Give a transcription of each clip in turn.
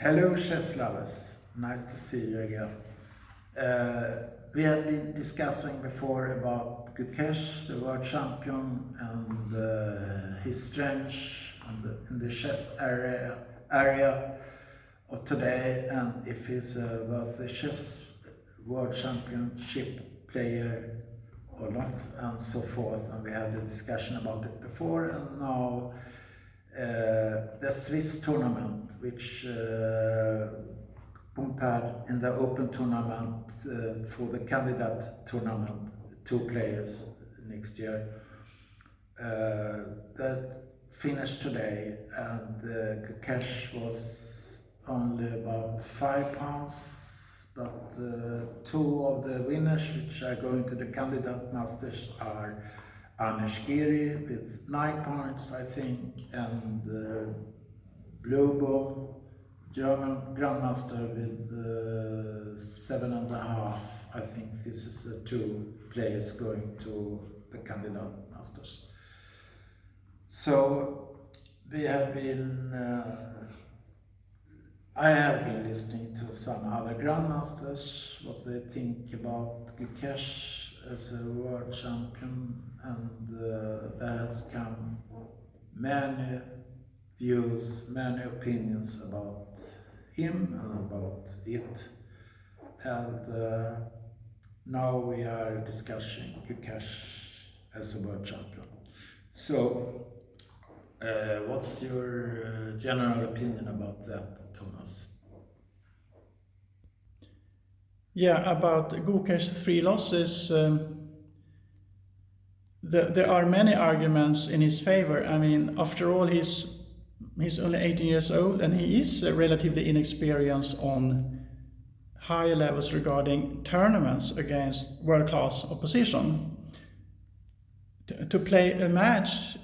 Hello, chess lovers. Nice to see you again. We have been discussing before about Gukesh, the world champion, and his strength in the chess area of today, and if he's worth the chess world championship player or not, and so forth. And we had the discussion about it before, and now the Swiss tournament, which compared in the open tournament for the candidate tournament, 2 players next year, that finished today, and Gukesh was only about £5, but 2 of the winners which are going to the candidate masters are Engqvist with 9 points, I think, and Blue German grandmaster with 7.5. I think this is the 2 players going to the candidate masters. So we have been. I have been listening to some other grandmasters, what they think about Gukesh as a world champion, and there has come many views, many opinions about him and about it. And now we are discussing Gukesh as a world champion. So, what's your general opinion about that, Thomas? Yeah, about Gukesh 3 losses, there are many arguments in his favor. I mean, after all, he's only 18 years old, and he is relatively inexperienced on higher levels regarding tournaments against world-class opposition. To play a match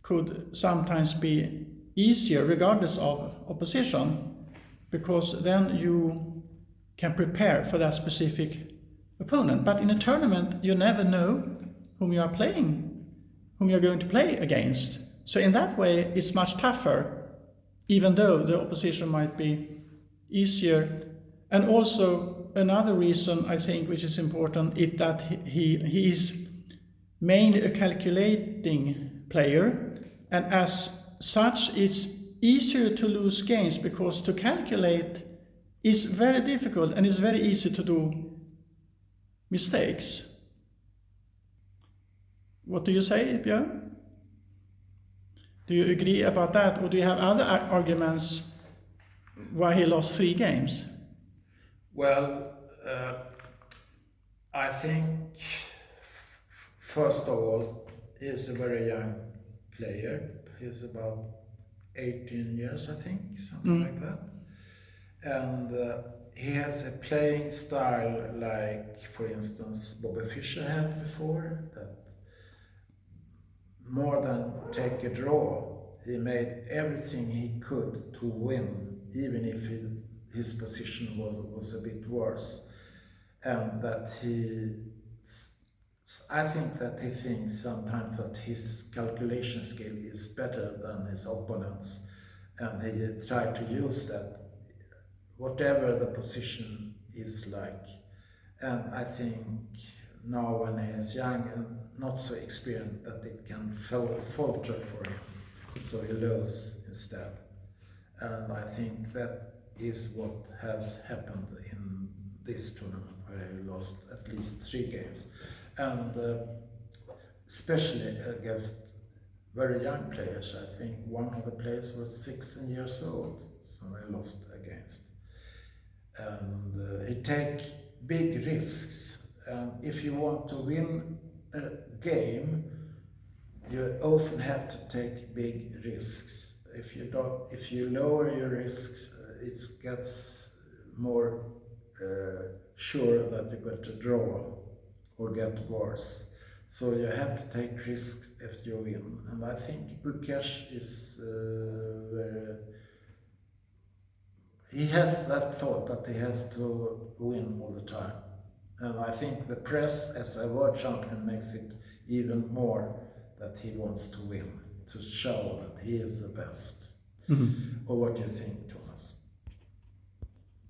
could sometimes be easier regardless of opposition, because then you can prepare for that specific opponent. But in a tournament, you never know whom you are playing, whom you're going to play against. So in that way, it's much tougher, even though the opposition might be easier. And also another reason, I think, which is important, is that he is mainly a calculating player, and as such, it's easier to lose games, because to calculate is very difficult and it's very easy to do mistakes. What do you say, Björn? Do you agree about that, or do you have other arguments why he lost 3 games? Well, I think, first of all, he's a very young player. He's about 18 years, I think, something like that. And he has a playing style like, for instance, Bobby Fischer had before, that more than take a draw, he made everything he could to win, even if his position was a bit worse. And that I think that he thinks sometimes that his calculation skill is better than his opponents, and he tried to use that, whatever the position is like. And I think now when he is young and not so experienced, that it can falter for him, so he loses instead. And I think that is what has happened in this tournament, where he lost at least 3 games. And especially against very young players. I think one of the players was 16 years old, so he lost against. And he take big risks. And if you want to win a game, you often have to take big risks. If you lower your risks, it gets more sure that you're going to draw or get worse. So you have to take risks if you win. And I think Gukesh is he has that thought that he has to win all the time. And I think the press as a world champion makes it even more that he wants to win, to show that he is the best. Or what do you think, Thomas?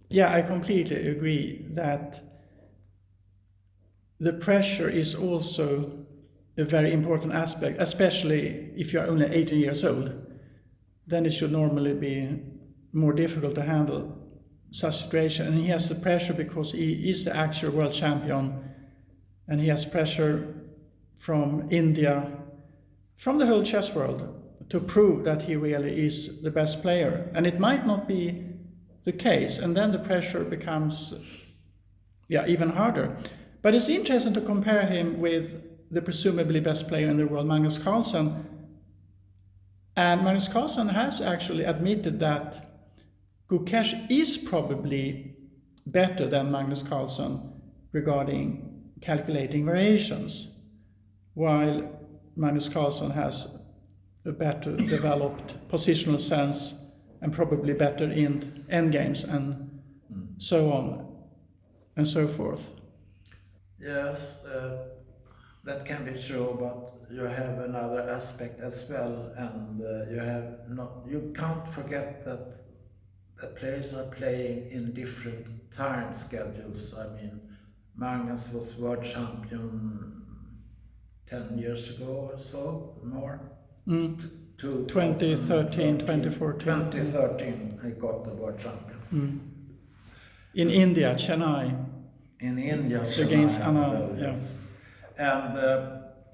Yeah, I completely agree that the pressure is also a very important aspect, especially if you are only 18 years old. Then it should normally be more difficult to handle such situation. And he has the pressure because he is the actual world champion, and he has pressure from India, from the whole chess world, to prove that he really is the best player. And it might not be the case, and then the pressure becomes even harder. But it's interesting to compare him with the presumably best player in the world, Magnus Carlsen. And Magnus Carlsen has actually admitted that Gukesh is probably better than Magnus Carlsen regarding calculating variations, while Magnus Carlsen has a better developed positional sense and probably better in endgames and so on and so forth. Yes, that can be true, but you have another aspect as well, and you can't forget that the players are playing in different time schedules. I mean, Magnus was world champion 10 years ago or so, more. 2013, 2014. 2013, he got the world champion. In India, Chennai. In India, Against Chennai as Anna, well, yes. And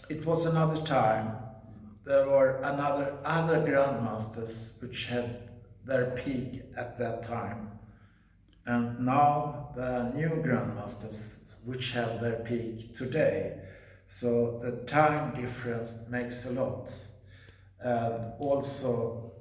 it was another time. There were other grandmasters which had their peak at that time. And now there are new grandmasters which have their peak today. So the time difference makes a lot. And also,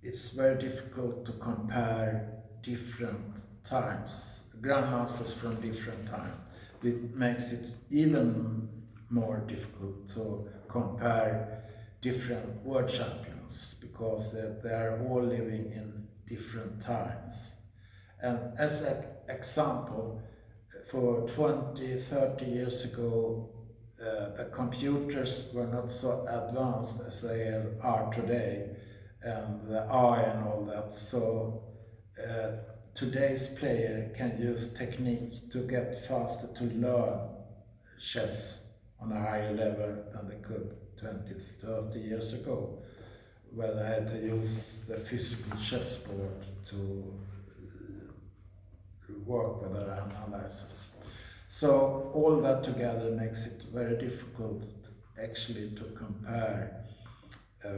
it's very difficult to compare different times, grandmasters from different times. It makes it even more difficult to compare different world champions because they are all living in different times. And as an example, for 20, 30 years ago, the computers were not so advanced as they are today, and the AI and all that. So today's player can use technique to get faster to learn chess on a higher level than they could 20, 30 years ago, where they had to use the physical chessboard to work with their analysis. So all that together makes it very difficult actually to compare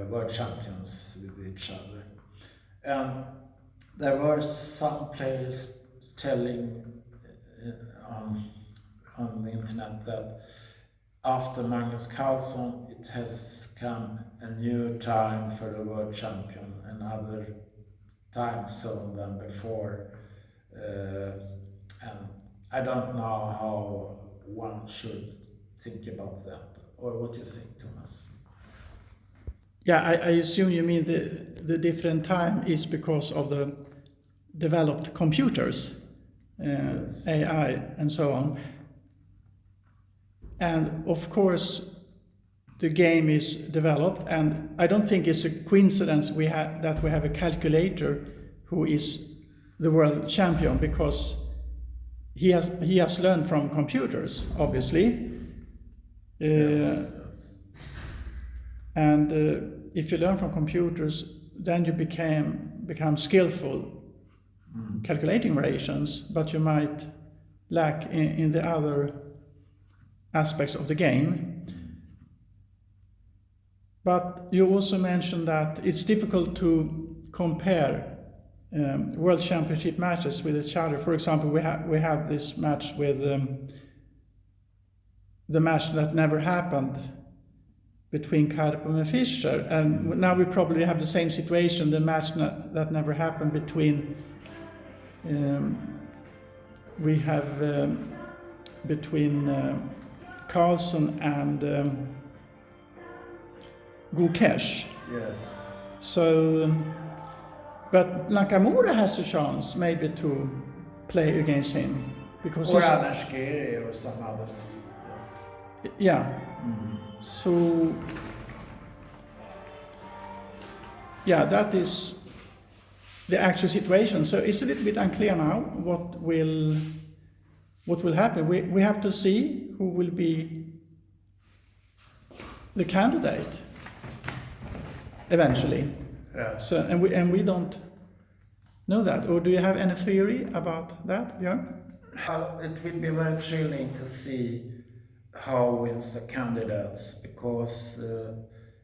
world champions with each other. And there were some players telling on the internet that after Magnus Carlsen it has come a new time for the world champion, another time zone than before. And I don't know how one should think about that, or what do you think, Thomas? Yeah, I assume you mean the different time is because of the developed computers, Yes. AI and so on. And of course, the game is developed, and I don't think it's a coincidence that we have a calculator who is the world champion, because he has learned from computers, obviously. Yes. And if you learn from computers, then you become skillful calculating variations, but you might lack in the other aspects of the game. But you also mentioned that it's difficult to compare World Championship matches with each other. For example, we have this match with the match that never happened between Karpov and Fischer, and now we probably have the same situation, the match that never happened between Carlsen and Gukesh. Yes. So, but Nakamura has a chance maybe to play against him, because Or Anashkiri or some others. Yes. yeah. So yeah, that is the actual situation. So it's a little bit unclear now what will happen. We have to see who will be the candidate eventually. Yeah. So and we don't know that. Or do you have any theory about that, Björn? It will be very thrilling to see how wins the candidates, because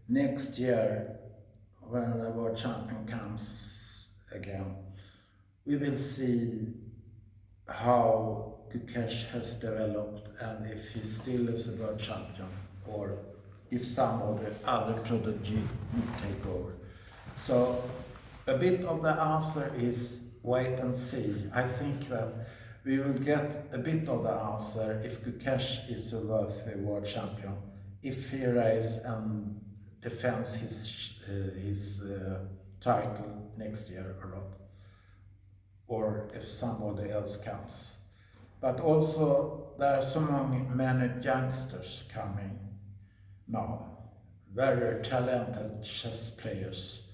next year, when the world champion comes again, we will see how Gukesh has developed and if he still is a world champion or if some of the other prodigy will take over. So a bit of the answer is wait and see. I think that we will get a bit of the answer if Gukesh is a world champion, if he races and defends his title next year or not, or if somebody else comes. But also there are so many youngsters coming now, very talented chess players,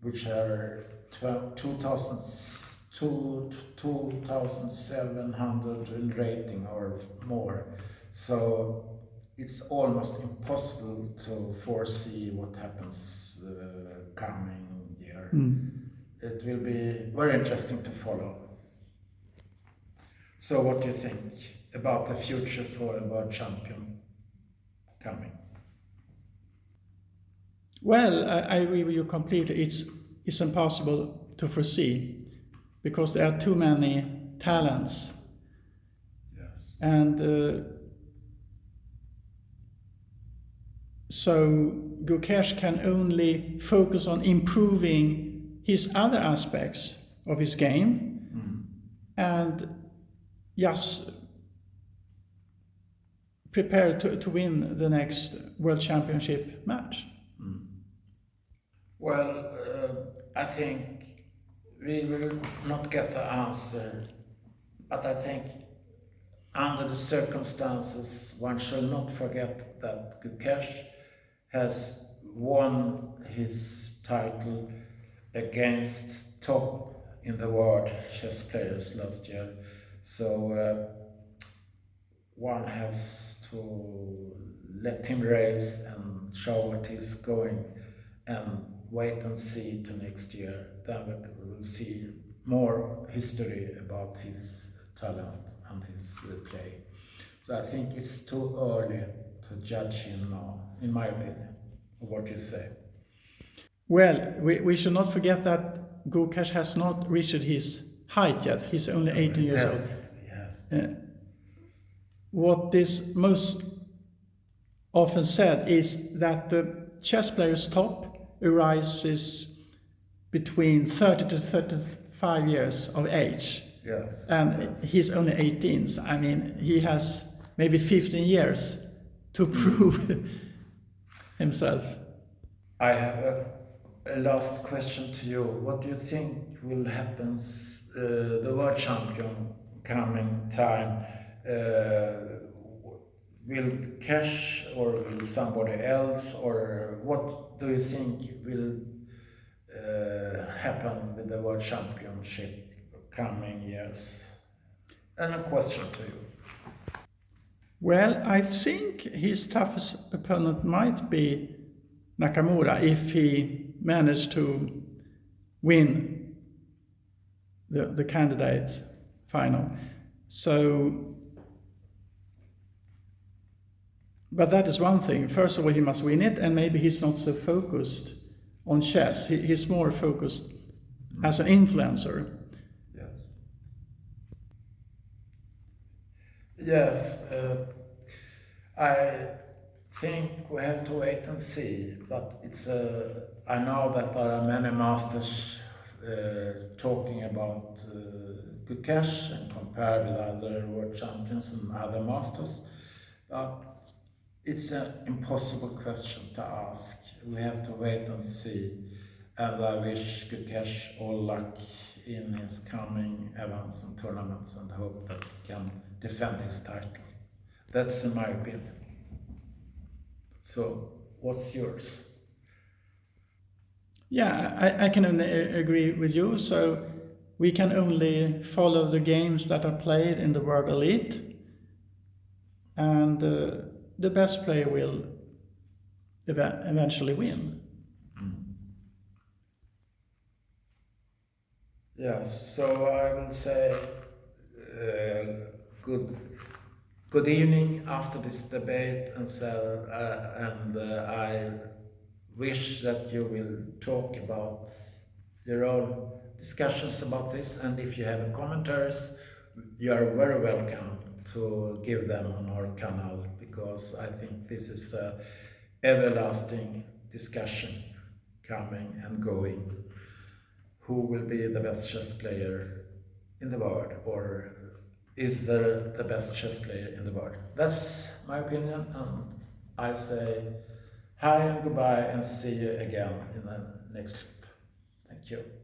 which are 2,700 in rating or more. So it's almost impossible to foresee what happens coming year. It will be very interesting to follow. So what do you think about the future for a world champion coming? Well, I agree with you completely. It's impossible to foresee because there are too many talents. Yes. And so Gukesh can only focus on improving his other aspects of his game and just prepare to win the next World Championship match. Well, I think we will not get the answer, but I think under the circumstances one shall not forget that Gukesh has won his title against top in the world chess players last year. So one has to let him race and show what he's going and wait and see to next year. Then we will see more history about his talent and his play. So I think it's too early to judge him now, in my opinion. What do you say? Well, we should not forget that Gukesh has not reached his height yet. He's only 18 years old. Yes. What is most often said is that the chess player's top arises between 30 to 35 years of age. Yes. And yes. he's only 18. So, I mean, he has maybe 15 years to prove himself. I have a last question to you. What do you think will happen the world champion coming time? Will Gukesh or will somebody else, or what do you think will happen with the world championship coming years? And a question to you. Well, I think his toughest opponent might be Nakamura if he managed to win the candidate final. So, but that is one thing. First of all, he must win it, and maybe he's not so focused on chess. He's more focused as an influencer. Yes. Yes. I think we have to wait and see. But it's I know that there are many masters talking about Gukesh and compared with other world champions and other masters. But it's an impossible question to ask. We have to wait and see. And I wish Gukesh all luck in his coming events and tournaments and hope that he can defend his title. That's in my opinion. So, what's yours? Yeah, I can only agree with you. So we can only follow the games that are played in the World Elite, and the best player will eventually win. Yes, so I will say good evening after this debate, and so I wish that you will talk about your own discussions about this, and if you have commentaries, you are very welcome to give them on our channel, because I think this is a everlasting discussion coming and going. Who will be the best chess player in the world, or is there the best chess player in the world? That's my opinion, and I say hi and goodbye, and see you again in the next clip. Thank you.